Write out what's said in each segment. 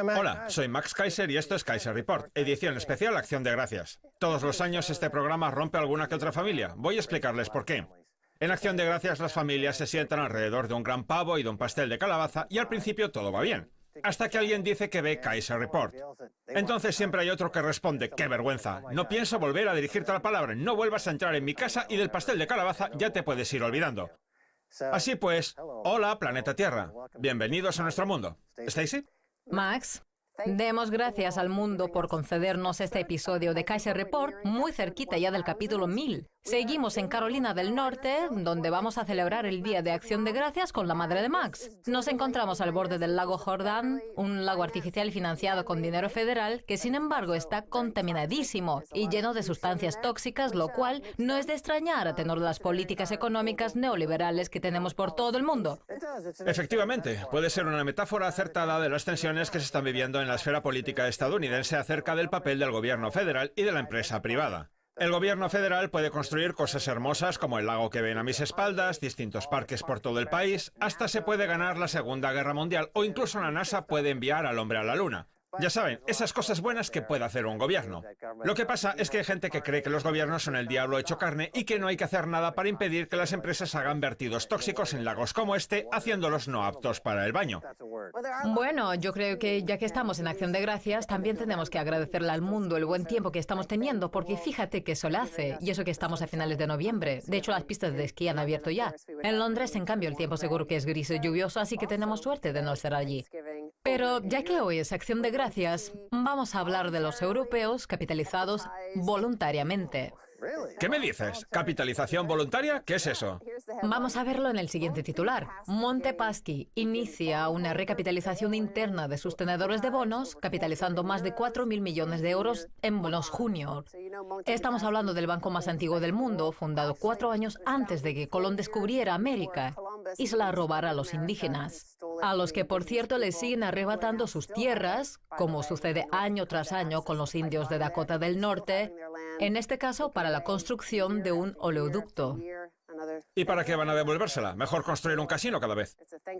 Hola, soy Max Kaiser y esto es Kaiser Report, edición especial Acción de Gracias. Todos los años este programa rompe alguna que otra familia. Voy a explicarles por qué. En Acción de Gracias las familias se sientan alrededor de un gran pavo y de un pastel de calabaza y al principio todo va bien. Hasta que alguien dice que ve Kaiser Report. Entonces siempre hay otro que responde, ¡qué vergüenza! No pienso volver a dirigirte la palabra, no vuelvas a entrar en mi casa y del pastel de calabaza ya te puedes ir olvidando. Así pues, hola planeta Tierra, bienvenidos a nuestro mundo. ¿Stacy? Max, demos gracias al mundo por concedernos este episodio de Kaiser Report muy cerquita ya del capítulo 1000. Seguimos en Carolina del Norte, donde vamos a celebrar el Día de Acción de Gracias con la madre de Max. Nos encontramos al borde del lago Jordán, un lago artificial financiado con dinero federal que sin embargo está contaminadísimo y lleno de sustancias tóxicas, lo cual no es de extrañar a tenor de las políticas económicas neoliberales que tenemos por todo el mundo. Efectivamente, puede ser una metáfora acertada de las tensiones que se están viviendo en la esfera política estadounidense acerca del papel del gobierno federal y de la empresa privada. El gobierno federal puede construir cosas hermosas como el lago que ven a mis espaldas, distintos parques por todo el país, hasta se puede ganar la Segunda Guerra Mundial o incluso la NASA puede enviar al hombre a la Luna. Ya saben, esas cosas buenas que puede hacer un gobierno. Lo que pasa es que hay gente que cree que los gobiernos son el diablo hecho carne y que no hay que hacer nada para impedir que las empresas hagan vertidos tóxicos en lagos como este, haciéndolos no aptos para el baño. Bueno, yo creo que ya que estamos en Acción de Gracias, también tenemos que agradecerle al mundo el buen tiempo que estamos teniendo, porque fíjate que sol hace, y eso que estamos a finales de noviembre. De hecho, las pistas de esquí han abierto ya. En Londres, en cambio, el tiempo seguro que es gris y lluvioso, así que tenemos suerte de no estar allí. Pero ya que hoy es Acción de Gracias, vamos a hablar de los europeos capitalizados voluntariamente. ¿Qué me dices? ¿Capitalización voluntaria? ¿Qué es eso? Vamos a verlo en el siguiente titular. Montepaschi inicia una recapitalización interna de sus tenedores de bonos, capitalizando más de 4.000 millones de euros en bonos junior. Estamos hablando del banco más antiguo del mundo, fundado 4 años antes de que Colón descubriera América y se la robara a los indígenas, a los que, por cierto, les siguen arrebatando sus tierras, como sucede año tras año con los indios de Dakota del Norte, en este caso para la construcción de un oleoducto. ¿Y para qué van a devolvérsela? Mejor construir un casino cada vez.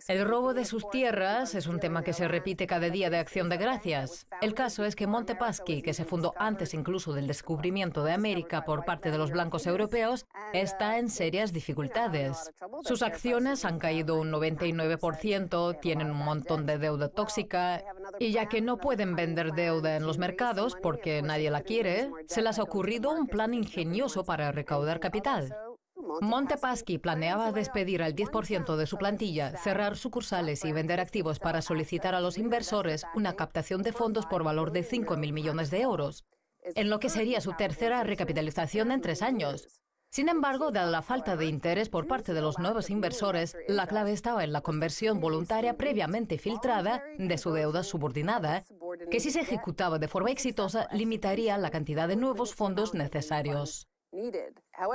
El robo de sus tierras es un tema que se repite cada día de Acción de Gracias. El caso es que Montepaschi, que se fundó antes incluso del descubrimiento de América por parte de los blancos europeos, está en serias dificultades. Sus acciones han caído un 99%, tienen un montón de deuda tóxica, y ya que no pueden vender deuda en los mercados porque nadie la quiere, se les ha ocurrido un plan ingenioso para recaudar capital. Montepaschi planeaba despedir al 10% de su plantilla, cerrar sucursales y vender activos para solicitar a los inversores una captación de fondos por valor de 5.000 millones de euros, en lo que sería su tercera recapitalización en 3 años. Sin embargo, dada la falta de interés por parte de los nuevos inversores, la clave estaba en la conversión voluntaria previamente filtrada de su deuda subordinada, que si se ejecutaba de forma exitosa, limitaría la cantidad de nuevos fondos necesarios.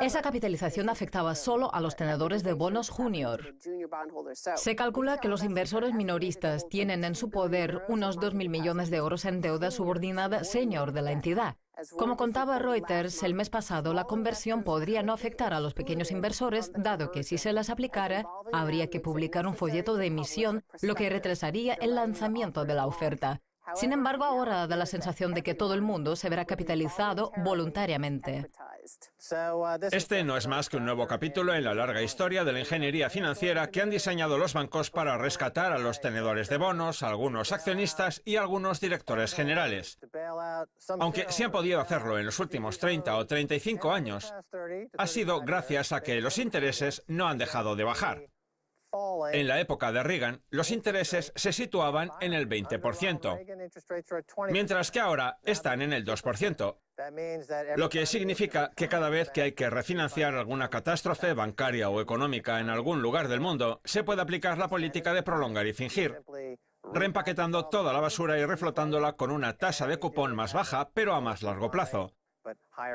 Esa capitalización afectaba solo a los tenedores de bonos junior. Se calcula que los inversores minoristas tienen en su poder unos 2.000 millones de euros en deuda subordinada senior de la entidad. Como contaba Reuters el mes pasado, la conversión podría no afectar a los pequeños inversores, dado que si se las aplicara, habría que publicar un folleto de emisión, lo que retrasaría el lanzamiento de la oferta. Sin embargo, ahora da la sensación de que todo el mundo se verá capitalizado voluntariamente. Este no es más que un nuevo capítulo en la larga historia de la ingeniería financiera que han diseñado los bancos para rescatar a los tenedores de bonos, algunos accionistas y algunos directores generales. Aunque sí han podido hacerlo en los últimos 30 o 35 años, ha sido gracias a que los intereses no han dejado de bajar. En la época de Reagan, los intereses se situaban en el 20%, mientras que ahora están en el 2%, lo que significa que cada vez que hay que refinanciar alguna catástrofe bancaria o económica en algún lugar del mundo, se puede aplicar la política de prolongar y fingir, reempaquetando toda la basura y reflotándola con una tasa de cupón más baja, pero a más largo plazo,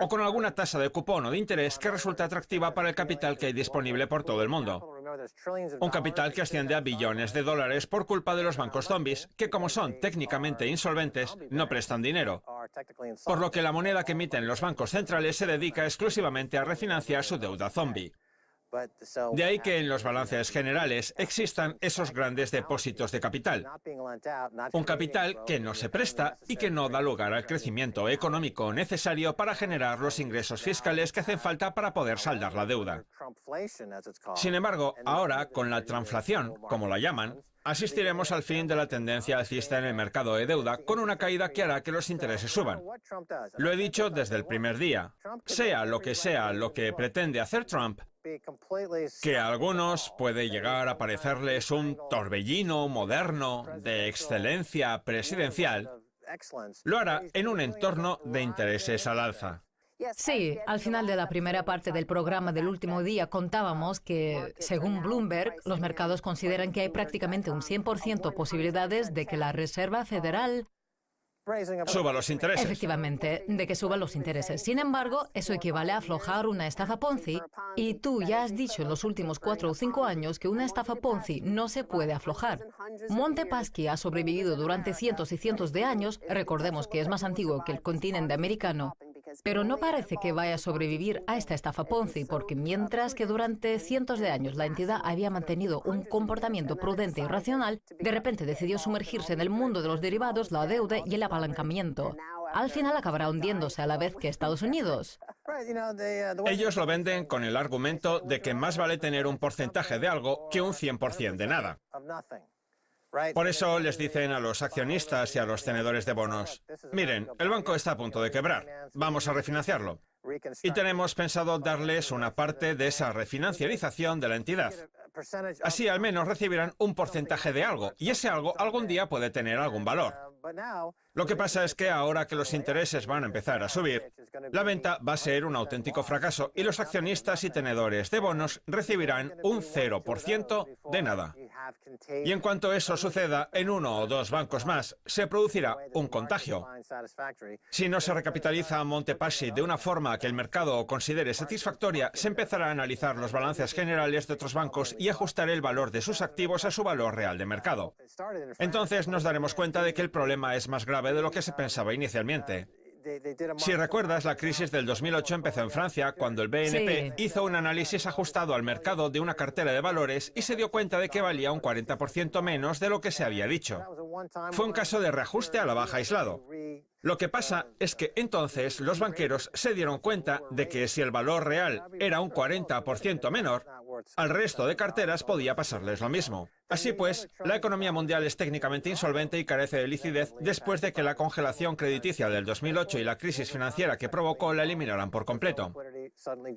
o con alguna tasa de cupón o de interés que resulte atractiva para el capital que hay disponible por todo el mundo. Un capital que asciende a billones de dólares por culpa de los bancos zombies, que como son técnicamente insolventes, no prestan dinero. por lo que la moneda que emiten los bancos centrales se dedica exclusivamente a refinanciar su deuda zombie. De ahí que en los balances generales existan esos grandes depósitos de capital. Un capital que no se presta y que no da lugar al crecimiento económico necesario para generar los ingresos fiscales que hacen falta para poder saldar la deuda. Sin embargo, ahora, con la Trumpflación, como la llaman, asistiremos al fin de la tendencia alcista en el mercado de deuda con una caída que hará que los intereses suban. Lo he dicho desde el primer día. Sea lo que pretende hacer Trump, que a algunos puede llegar a parecerles un torbellino moderno de excelencia presidencial, lo hará en un entorno de intereses al alza. Sí, al final de la primera parte del programa del último día contábamos que, según Bloomberg, los mercados consideran que hay prácticamente un 100% posibilidades de que la Reserva Federal suba los intereses. Efectivamente, de que suban los intereses. Sin embargo, eso equivale a aflojar una estafa Ponzi, y tú ya has dicho en los últimos 4 o 5 años que una estafa Ponzi no se puede aflojar. Monte Paschi ha sobrevivido durante cientos y cientos de años, recordemos que es más antiguo que el continente americano, pero no parece que vaya a sobrevivir a esta estafa Ponzi, porque mientras que durante cientos de años la entidad había mantenido un comportamiento prudente y racional, de repente decidió sumergirse en el mundo de los derivados, la deuda y el apalancamiento. Al final acabará hundiéndose a la vez que Estados Unidos. Ellos lo venden con el argumento de que más vale tener un porcentaje de algo que un 100% de nada. Por eso les dicen a los accionistas y a los tenedores de bonos: miren, el banco está a punto de quebrar, vamos a refinanciarlo. Y tenemos pensado darles una parte de esa refinanciarización de la entidad. Así al menos recibirán un porcentaje de algo, y ese algo algún día puede tener algún valor. Lo que pasa es que ahora que los intereses van a empezar a subir, la venta va a ser un auténtico fracaso y los accionistas y tenedores de bonos recibirán un 0% de nada. Y en cuanto eso suceda en uno o dos bancos más, se producirá un contagio. Si no se recapitaliza Monte Paschi de una forma que el mercado considere satisfactoria, se empezará a analizar los balances generales de otros bancos y ajustar el valor de sus activos a su valor real de mercado. Entonces nos daremos cuenta de que el problema es más grave de lo que se pensaba inicialmente. Si recuerdas, la crisis del 2008 empezó en Francia, cuando el BNP hizo un análisis ajustado al mercado de una cartera de valores y se dio cuenta de que valía un 40% menos de lo que se había dicho. Fue un caso de reajuste a la baja aislado. Lo que pasa es que entonces los banqueros se dieron cuenta de que si el valor real era un 40% menor, al resto de carteras podía pasarles lo mismo. Así pues, la economía mundial es técnicamente insolvente y carece de liquidez después de que la congelación crediticia del 2008 y la crisis financiera que provocó la eliminaran por completo.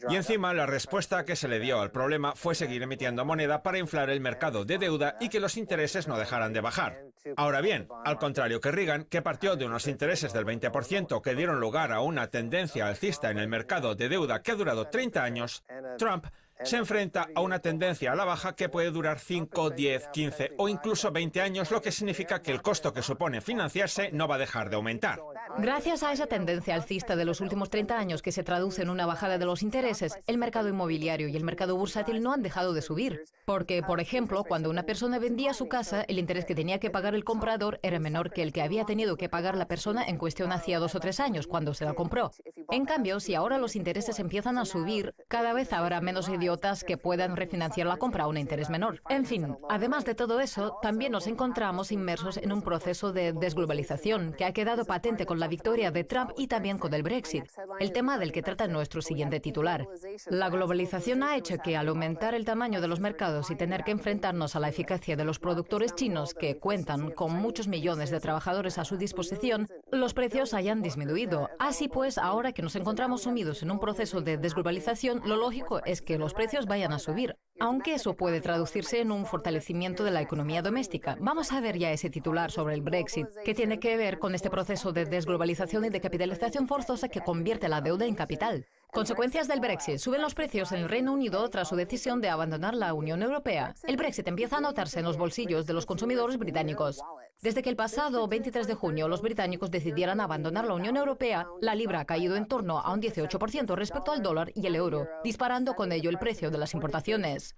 Y encima, la respuesta que se le dio al problema fue seguir emitiendo moneda para inflar el mercado de deuda y que los intereses no dejaran de bajar. Ahora bien, al contrario que Reagan, que partió de unos intereses del 20% que dieron lugar a una tendencia alcista en el mercado de deuda que ha durado 30 años, Trump se enfrenta a una tendencia a la baja que puede durar 5, 10, 15 o incluso 20 años, lo que significa que el costo que supone financiarse no va a dejar de aumentar. Gracias a esa tendencia alcista de los últimos 30 años que se traduce en una bajada de los intereses, el mercado inmobiliario y el mercado bursátil no han dejado de subir. Porque, por ejemplo, cuando una persona vendía su casa, el interés que tenía que pagar el comprador era menor que el que había tenido que pagar la persona en cuestión hacía 2 o 3 años, cuando se la compró. En cambio, si ahora los intereses empiezan a subir, cada vez habrá menos idiotas que puedan refinanciar la compra a un interés menor. En fin, además de todo eso, también nos encontramos inmersos en un proceso de desglobalización que ha quedado patente con la victoria de Trump y también con el Brexit, el tema del que trata nuestro siguiente titular. La globalización ha hecho que, al aumentar el tamaño de los mercados y tener que enfrentarnos a la eficacia de los productores chinos que cuentan con muchos millones de trabajadores a su disposición, los precios hayan disminuido. Así pues, ahora que nos encontramos sumidos en un proceso de desglobalización, lo lógico es que los precios vayan a subir, aunque eso puede traducirse en un fortalecimiento de la economía doméstica. Vamos a ver ya ese titular sobre el Brexit, que tiene que ver con este proceso de desglobalización y de capitalización forzosa que convierte la deuda en capital. Consecuencias del Brexit. Suben los precios en el Reino Unido tras su decisión de abandonar la Unión Europea. El Brexit empieza a notarse en los bolsillos de los consumidores británicos. Desde que el pasado 23 de junio los británicos decidieran abandonar la Unión Europea, la libra ha caído en torno a un 18% respecto al dólar y el euro, disparando con ello el precio de las importaciones.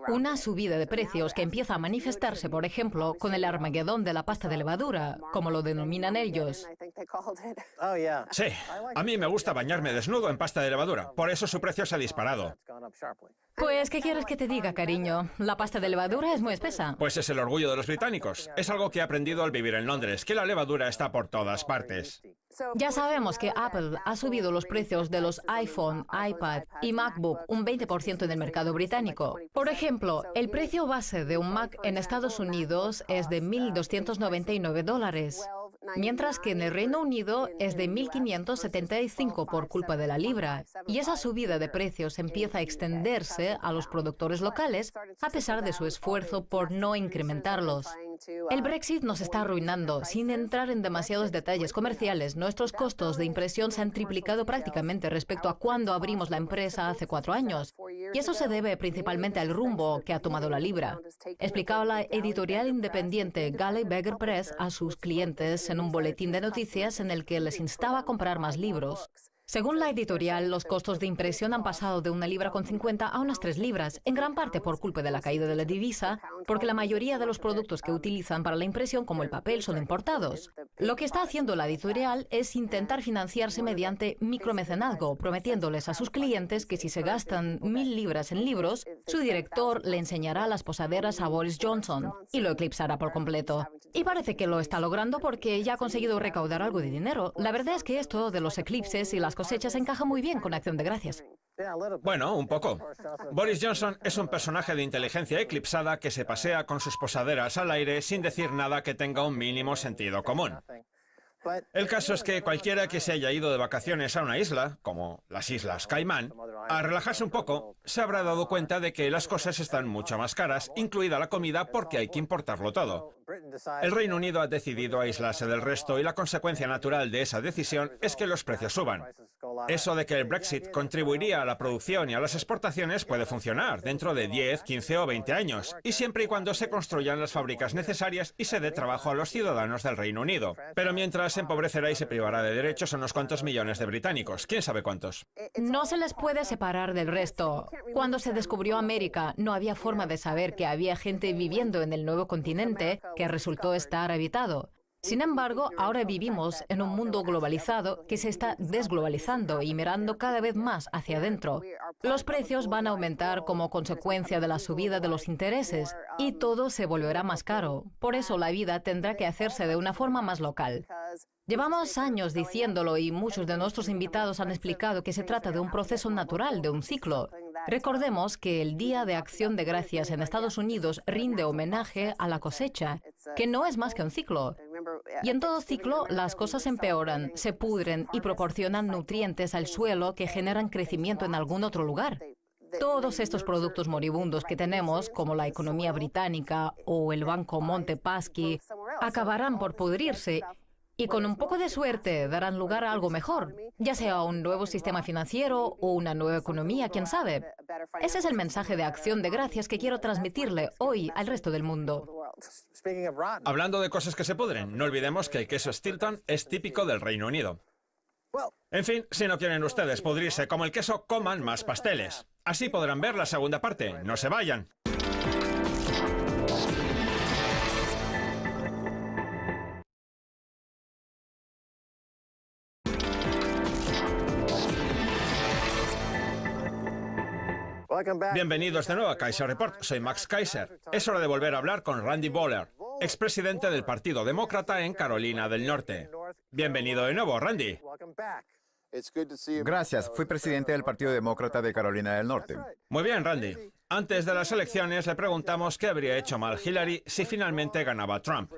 Una subida de precios que empieza a manifestarse, por ejemplo, con el Armagedón de la pasta de levadura, como lo denominan ellos. Sí, a mí me gusta bañarme desnudo en pasta de levadura, por eso su precio se ha disparado. Pues, ¿qué quieres que te diga, cariño? La pasta de levadura es muy espesa. Pues es el orgullo de los británicos. Es algo que he aprendido al vivir en Londres, que la levadura está por todas partes. Ya sabemos que Apple ha subido los precios de los iPhone, iPad y MacBook un 20% en el mercado británico. Por ejemplo, el precio base de un Mac en Estados Unidos es de $1.299, mientras que en el Reino Unido es de 1.575 por culpa de la libra. Y esa subida de precios empieza a extenderse a los productores locales, a pesar de su esfuerzo por no incrementarlos. El Brexit nos está arruinando. Sin entrar en demasiados detalles comerciales, nuestros costos de impresión se han triplicado prácticamente respecto a cuando abrimos la empresa hace 4 años. Y eso se debe principalmente al rumbo que ha tomado la libra, explicaba la editorial independiente Galley Beggar Press a sus clientes en un boletín de noticias en el que les instaba a comprar más libros. Según la editorial, los costos de impresión han pasado de 1,50 libras a unas 3 libras, en gran parte por culpa de la caída de la divisa, porque la mayoría de los productos que utilizan para la impresión, como el papel, son importados. Lo que está haciendo la editorial es intentar financiarse mediante micromecenazgo, prometiéndoles a sus clientes que si se gastan 1.000 libras en libros, su director le enseñará las posaderas a Boris Johnson y lo eclipsará por completo. Y parece que lo está logrando porque ya ha conseguido recaudar algo de dinero. La verdad es que esto de los eclipses y las cosechas encaja muy bien con Acción de Gracias. Bueno, un poco. Boris Johnson es un personaje de inteligencia eclipsada que se pasea con sus posaderas al aire sin decir nada que tenga un mínimo sentido común. El caso es que cualquiera que se haya ido de vacaciones a una isla, como las Islas Caimán, a relajarse un poco, se habrá dado cuenta de que las cosas están mucho más caras, incluida la comida, porque hay que importarlo todo. El Reino Unido ha decidido aislarse del resto y la consecuencia natural de esa decisión es que los precios suban. Eso de que el Brexit contribuiría a la producción y a las exportaciones puede funcionar dentro de 10, 15 o 20 años, y siempre y cuando se construyan las fábricas necesarias y se dé trabajo a los ciudadanos del Reino Unido. Pero mientras se empobrecerá y se privará de derechos a unos cuantos millones de británicos. ¿Quién sabe cuántos? No se les puede separar del resto. Cuando se descubrió América, no había forma de saber que había gente viviendo en el nuevo continente que resultó estar habitado. Sin embargo, ahora vivimos en un mundo globalizado que se está desglobalizando y mirando cada vez más hacia adentro. Los precios van a aumentar como consecuencia de la subida de los intereses y todo se volverá más caro. Por eso la vida tendrá que hacerse de una forma más local. Llevamos años diciéndolo y muchos de nuestros invitados han explicado que se trata de un proceso natural, de un ciclo. Recordemos que el Día de Acción de Gracias en Estados Unidos rinde homenaje a la cosecha, que no es más que un ciclo. Y en todo ciclo las cosas empeoran, se pudren y proporcionan nutrientes al suelo que generan crecimiento en algún otro lugar. Todos estos productos moribundos que tenemos, como la economía británica o el Banco Monte Paschi, acabarán por pudrirse y con un poco de suerte darán lugar a algo mejor, ya sea un nuevo sistema financiero o una nueva economía, quién sabe. Ese es el mensaje de Acción de Gracias que quiero transmitirle hoy al resto del mundo. Hablando de cosas que se pudren, no olvidemos que el queso Stilton es típico del Reino Unido. En fin, si no quieren ustedes pudrirse como el queso, coman más pasteles. Así podrán ver la segunda parte. No se vayan. Bienvenidos de nuevo a Kaiser Report. Soy Max Kaiser. Es hora de volver a hablar con Randy Boller, expresidente del Partido Demócrata en Carolina del Norte. Bienvenido de nuevo, Randy. Gracias. Fui presidente del Partido Demócrata de Carolina del Norte. Muy bien, Randy. Antes de las elecciones le preguntamos qué habría hecho mal Hillary si finalmente ganaba Trump.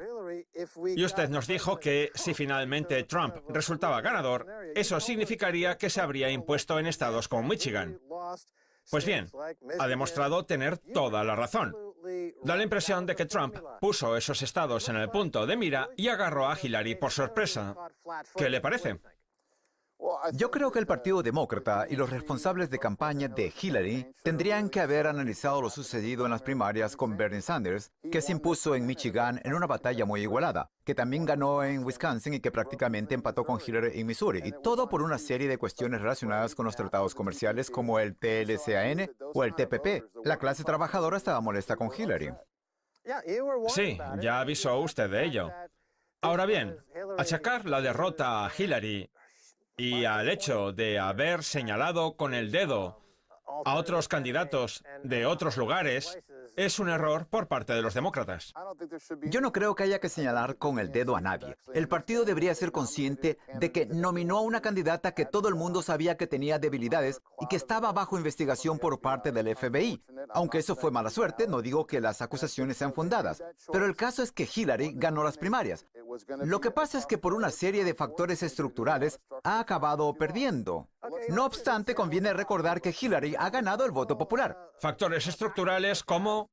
Y usted nos dijo que si finalmente Trump resultaba ganador, eso significaría que se habría impuesto en estados como Michigan. Pues bien, ha demostrado tener toda la razón. Da la impresión de que Trump puso esos estados en el punto de mira y agarró a Hillary por sorpresa. ¿Qué le parece? Yo creo que el Partido Demócrata y los responsables de campaña de Hillary tendrían que haber analizado lo sucedido en las primarias con Bernie Sanders, que se impuso en Michigan en una batalla muy igualada, que también ganó en Wisconsin y que prácticamente empató con Hillary en Missouri, y todo por una serie de cuestiones relacionadas con los tratados comerciales como el TLCAN o el TPP. La clase trabajadora estaba molesta con Hillary. Sí, ya avisó usted de ello. Ahora bien, achacar la derrota a Hillary y al hecho de haber señalado con el dedo a otros candidatos de otros lugares es un error por parte de los demócratas. Yo no creo que haya que señalar con el dedo a nadie. El partido debería ser consciente de que nominó a una candidata que todo el mundo sabía que tenía debilidades y que estaba bajo investigación por parte del FBI. Aunque eso fue mala suerte, no digo que las acusaciones sean fundadas. Pero el caso es que Hillary ganó las primarias. Lo que pasa es que por una serie de factores estructurales ha acabado perdiendo. No obstante, conviene recordar que Hillary ha ganado el voto popular. Factores estructurales como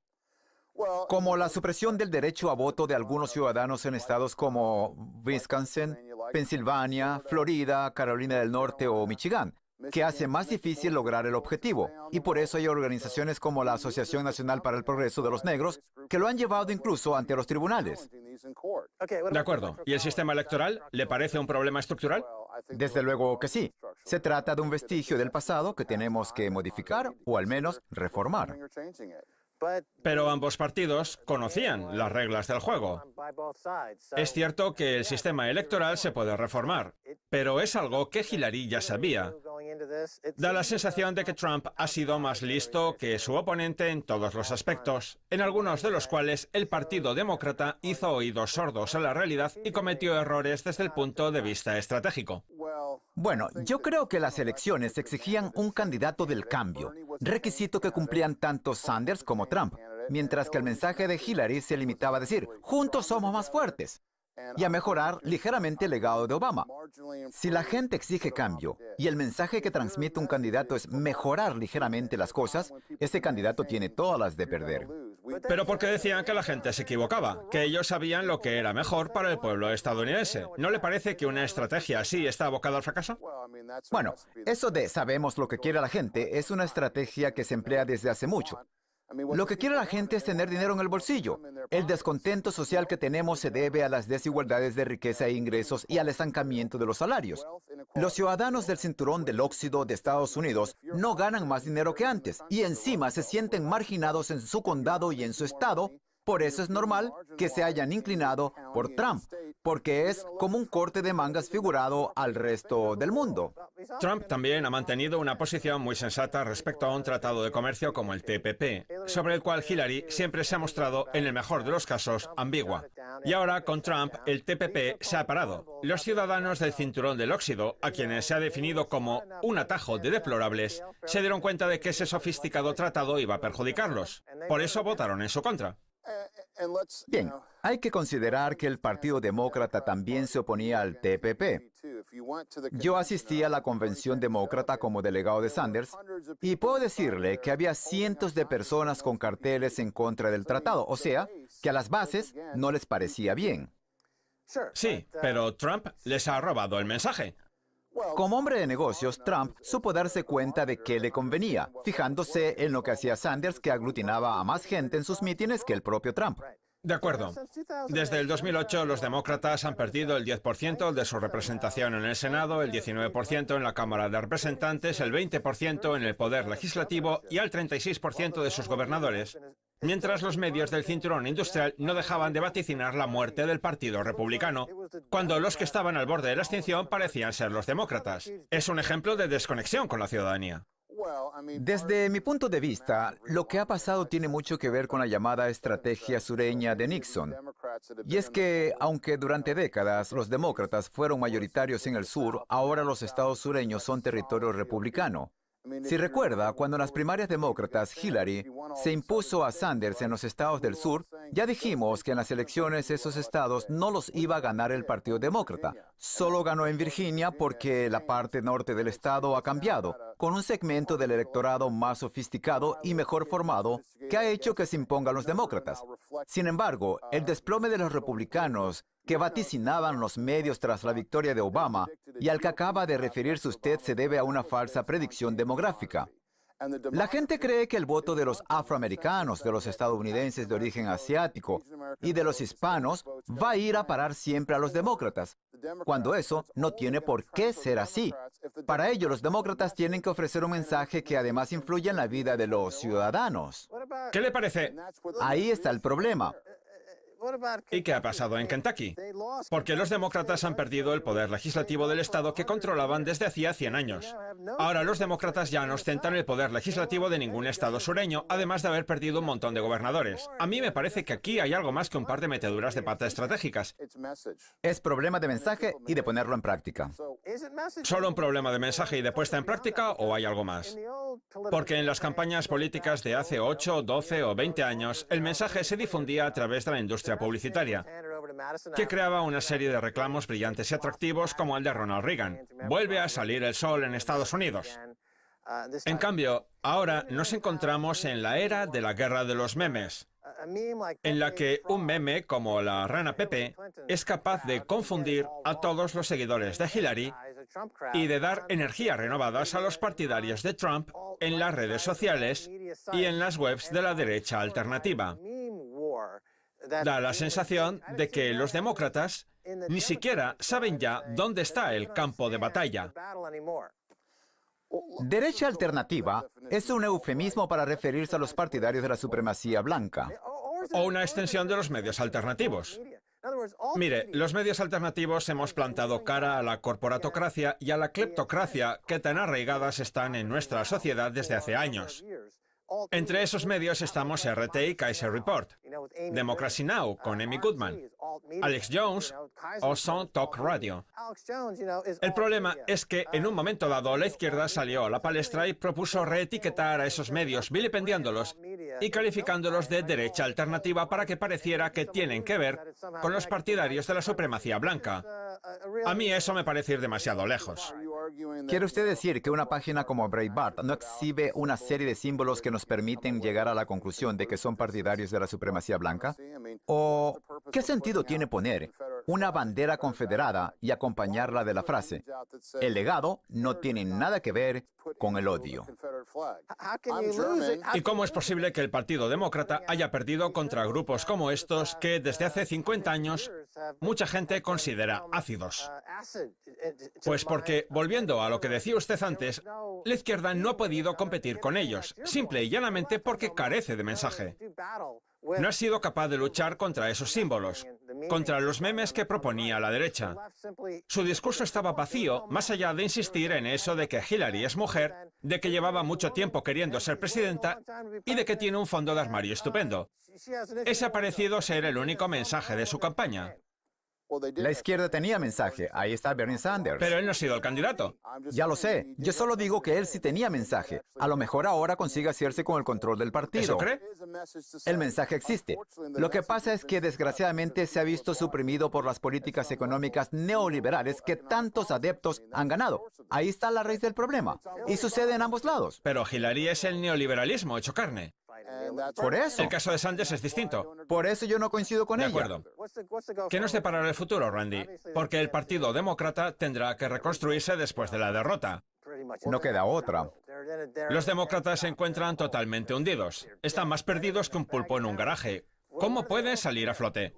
la supresión del derecho a voto de algunos ciudadanos en estados como Wisconsin, Pensilvania, Florida, Carolina del Norte o Michigan, que hace más difícil lograr el objetivo. Y por eso hay organizaciones como la Asociación Nacional para el Progreso de los Negros que lo han llevado incluso ante los tribunales. De acuerdo. ¿Y el sistema electoral le parece un problema estructural? Desde luego que sí. Se trata de un vestigio del pasado que tenemos que modificar o al menos reformar. Pero ambos partidos conocían las reglas del juego. Es cierto que el sistema electoral se puede reformar, pero es algo que Hillary ya sabía. Da la sensación de que Trump ha sido más listo que su oponente en todos los aspectos, en algunos de los cuales el Partido Demócrata hizo oídos sordos a la realidad y cometió errores desde el punto de vista estratégico. Bueno, yo creo que las elecciones exigían un candidato del cambio, requisito que cumplían tanto Sanders como Trump, mientras que el mensaje de Hillary se limitaba a decir, juntos somos más fuertes, y a mejorar ligeramente el legado de Obama. Si la gente exige cambio y el mensaje que transmite un candidato es mejorar ligeramente las cosas, ese candidato tiene todas las de perder. Pero porque decían que la gente se equivocaba, que ellos sabían lo que era mejor para el pueblo estadounidense. ¿No le parece que una estrategia así está abocada al fracaso? Bueno, eso de sabemos lo que quiere la gente es una estrategia que se emplea desde hace mucho. Lo que quiere la gente es tener dinero en el bolsillo. El descontento social que tenemos se debe a las desigualdades de riqueza e ingresos y al estancamiento de los salarios. Los ciudadanos del cinturón del óxido de Estados Unidos no ganan más dinero que antes y encima se sienten marginados en su condado y en su estado. Por eso es normal que se hayan inclinado por Trump, porque es como un corte de mangas figurado al resto del mundo. Trump también ha mantenido una posición muy sensata respecto a un tratado de comercio como el TPP, sobre el cual Hillary siempre se ha mostrado, en el mejor de los casos, ambigua. Y ahora, con Trump, el TPP se ha parado. Los ciudadanos del cinturón del óxido, a quienes se ha definido como un atajo de deplorables, se dieron cuenta de que ese sofisticado tratado iba a perjudicarlos. Por eso votaron en su contra. Bien, hay que considerar que el Partido Demócrata también se oponía al TPP. Yo asistí a la convención demócrata como delegado de Sanders y puedo decirle que había cientos de personas con carteles en contra del tratado, o sea, que a las bases no les parecía bien. Sí, pero Trump les ha robado el mensaje. Como hombre de negocios, Trump supo darse cuenta de qué le convenía, fijándose en lo que hacía Sanders, que aglutinaba a más gente en sus mítines que el propio Trump. De acuerdo. Desde el 2008, los demócratas han perdido el 10% de su representación en el Senado, el 19% en la Cámara de Representantes, el 20% en el Poder Legislativo y al 36% de sus gobernadores, mientras los medios del cinturón industrial no dejaban de vaticinar la muerte del Partido Republicano, cuando los que estaban al borde de la extinción parecían ser los demócratas. Es un ejemplo de desconexión con la ciudadanía. Desde mi punto de vista, lo que ha pasado tiene mucho que ver con la llamada estrategia sureña de Nixon. Y es que, aunque durante décadas los demócratas fueron mayoritarios en el sur, ahora los estados sureños son territorio republicano. Si recuerda, cuando en las primarias demócratas Hillary se impuso a Sanders en los estados del sur, ya dijimos que en las elecciones esos estados no los iba a ganar el Partido Demócrata. Solo ganó en Virginia porque la parte norte del estado ha cambiado, con un segmento del electorado más sofisticado y mejor formado que ha hecho que se impongan los demócratas. Sin embargo, el desplome de los republicanos que vaticinaban los medios tras la victoria de Obama y al que acaba de referirse usted se debe a una falsa predicción demográfica. La gente cree que el voto de los afroamericanos, de los estadounidenses de origen asiático y de los hispanos va a ir a parar siempre a los demócratas, cuando eso no tiene por qué ser así. Para ello, los demócratas tienen que ofrecer un mensaje que además influya en la vida de los ciudadanos. ¿Qué le parece? Ahí está el problema. ¿Y qué ha pasado en Kentucky? Porque los demócratas han perdido el poder legislativo del estado que controlaban desde hacía 100 años. Ahora los demócratas ya no ostentan el poder legislativo de ningún estado sureño, además de haber perdido un montón de gobernadores. A mí me parece que aquí hay algo más que un par de meteduras de pata estratégicas. Es problema de mensaje y de ponerlo en práctica. ¿Solo un problema de mensaje y de puesta en práctica o hay algo más? Porque en las campañas políticas de hace 8, 12 o 20 años, el mensaje se difundía a través de la industria publicitaria, que creaba una serie de reclamos brillantes y atractivos como el de Ronald Reagan. Vuelve a salir el sol en Estados Unidos. En cambio, ahora nos encontramos en la era de la guerra de los memes, en la que un meme como la rana Pepe es capaz de confundir a todos los seguidores de Hillary y de dar energías renovadas a los partidarios de Trump en las redes sociales y en las webs de la derecha alternativa. Da la sensación de que los demócratas ni siquiera saben ya dónde está el campo de batalla. Derecha alternativa es un eufemismo para referirse a los partidarios de la supremacía blanca. O una extensión de los medios alternativos. Mire, los medios alternativos hemos plantado cara a la corporatocracia y a la cleptocracia que tan arraigadas están en nuestra sociedad desde hace años. Entre esos medios estamos RT y Kaiser Report, Democracy Now! Con Amy Goodman, Alex Jones o Sound Talk Radio. El problema es que en un momento dado la izquierda salió a la palestra y propuso reetiquetar a esos medios vilipendiándolos y calificándolos de derecha alternativa para que pareciera que tienen que ver con los partidarios de la supremacía blanca. A mí eso me parece ir demasiado lejos. ¿Quiere usted decir que una página como Breitbart no exhibe una serie de símbolos que nos permiten llegar a la conclusión de que son partidarios de la supremacía blanca? ¿O qué sentido tiene poner una bandera confederada y acompañarla de la frase: el legado no tiene nada que ver con el odio? ¿Y cómo es posible que el Partido Demócrata haya perdido contra grupos como estos que desde hace 50 años mucha gente considera ácidos? Pues porque, volviendo a lo que decía usted antes, la izquierda no ha podido competir con ellos, simple y llanamente porque carece de mensaje. No ha sido capaz de luchar contra esos símbolos, contra los memes que proponía la derecha. Su discurso estaba vacío, más allá de insistir en eso de que Hillary es mujer, de que llevaba mucho tiempo queriendo ser presidenta y de que tiene un fondo de armario estupendo. Ese ha parecido ser el único mensaje de su campaña. La izquierda tenía mensaje. Ahí está Bernie Sanders. Pero él no ha sido el candidato. Ya lo sé. Yo solo digo que él sí tenía mensaje. A lo mejor ahora consigue hacerse con el control del partido. ¿Eso cree? El mensaje existe. Lo que pasa es que desgraciadamente se ha visto suprimido por las políticas económicas neoliberales que tantos adeptos han ganado. Ahí está la raíz del problema. Y sucede en ambos lados. Pero Hillary es el neoliberalismo hecho carne. Por eso. El caso de Sanders es distinto. Por eso yo no coincido con ella. De acuerdo. ¿Qué nos deparará el futuro, Randy? Porque el Partido Demócrata tendrá que reconstruirse después de la derrota. No queda otra. Los demócratas se encuentran totalmente hundidos. Están más perdidos que un pulpo en un garaje. ¿Cómo pueden salir a flote?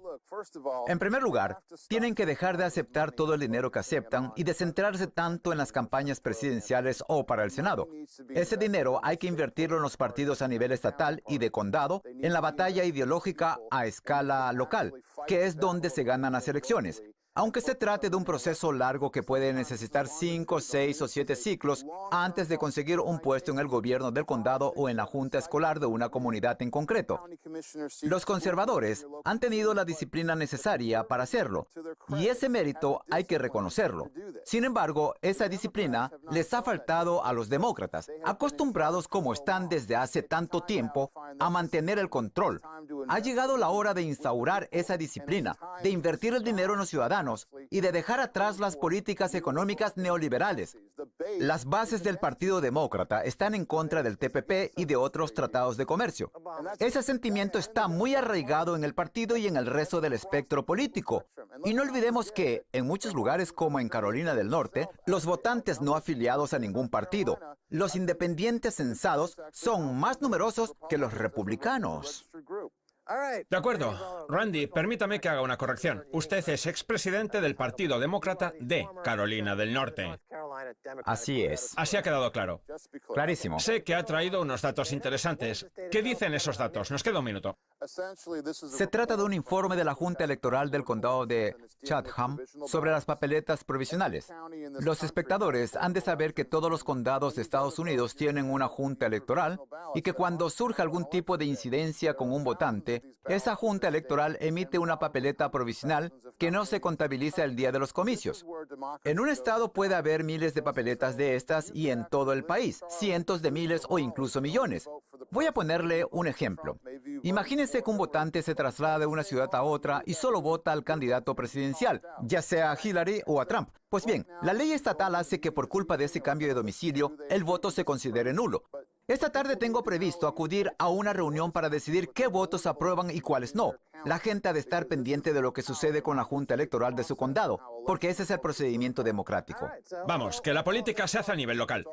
En primer lugar, tienen que dejar de aceptar todo el dinero que aceptan y de centrarse tanto en las campañas presidenciales o para el Senado. Ese dinero hay que invertirlo en los partidos a nivel estatal y de condado, en la batalla ideológica a escala local, que es donde se ganan las elecciones. Aunque se trate de un proceso largo que puede necesitar 5, 6 o 7 ciclos antes de conseguir un puesto en el gobierno del condado o en la junta escolar de una comunidad en concreto. Los conservadores han tenido la disciplina necesaria para hacerlo, y ese mérito hay que reconocerlo. Sin embargo, esa disciplina les ha faltado a los demócratas, acostumbrados como están desde hace tanto tiempo a mantener el control. Ha llegado la hora de instaurar esa disciplina, de invertir el dinero en los ciudadanos y de dejar atrás las políticas económicas neoliberales. Las bases del Partido Demócrata están en contra del TPP y de otros tratados de comercio. Ese sentimiento está muy arraigado en el partido y en el resto del espectro político. Y no olvidemos que, en muchos lugares como en Carolina del Norte, los votantes no afiliados a ningún partido, los independientes censados, son más numerosos que los republicanos. De acuerdo. Randy, permítame que haga una corrección. Usted es expresidente del Partido Demócrata de Carolina del Norte. Así es. Así ha quedado claro. Clarísimo. Sé que ha traído unos datos interesantes. ¿Qué dicen esos datos? Nos queda un minuto. Se trata de un informe de la Junta Electoral del Condado de Chatham sobre las papeletas provisionales. Los espectadores han de saber que todos los condados de Estados Unidos tienen una junta electoral y que cuando surge algún tipo de incidencia con un votante, esa junta electoral emite una papeleta provisional que no se contabiliza el día de los comicios. En un estado puede haber miles de papeletas de estas y en todo el país, cientos de miles o incluso millones. Voy a ponerle un ejemplo. Imagínense que un votante se traslada de una ciudad a otra y solo vota al candidato presidencial, ya sea a Hillary o a Trump. Pues bien, la ley estatal hace que por culpa de ese cambio de domicilio, el voto se considere nulo. Esta tarde tengo previsto acudir a una reunión para decidir qué votos aprueban y cuáles no. La gente ha de estar pendiente de lo que sucede con la Junta Electoral de su condado, porque ese es el procedimiento democrático. Vamos, que la política se hace a nivel local.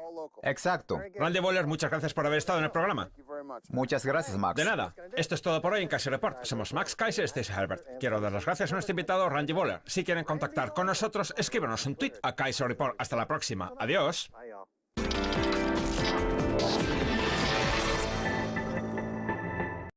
Exacto. Randy Boller, muchas gracias por haber estado en el programa. Muchas gracias, Max. De nada. Esto es todo por hoy en Kaiser Report. Somos Max Kaiser y Stacey Herbert. Quiero dar las gracias a nuestro invitado, Randy Boller. Si quieren contactar con nosotros, escríbanos un tweet a Kaiser Report. Hasta la próxima. Adiós.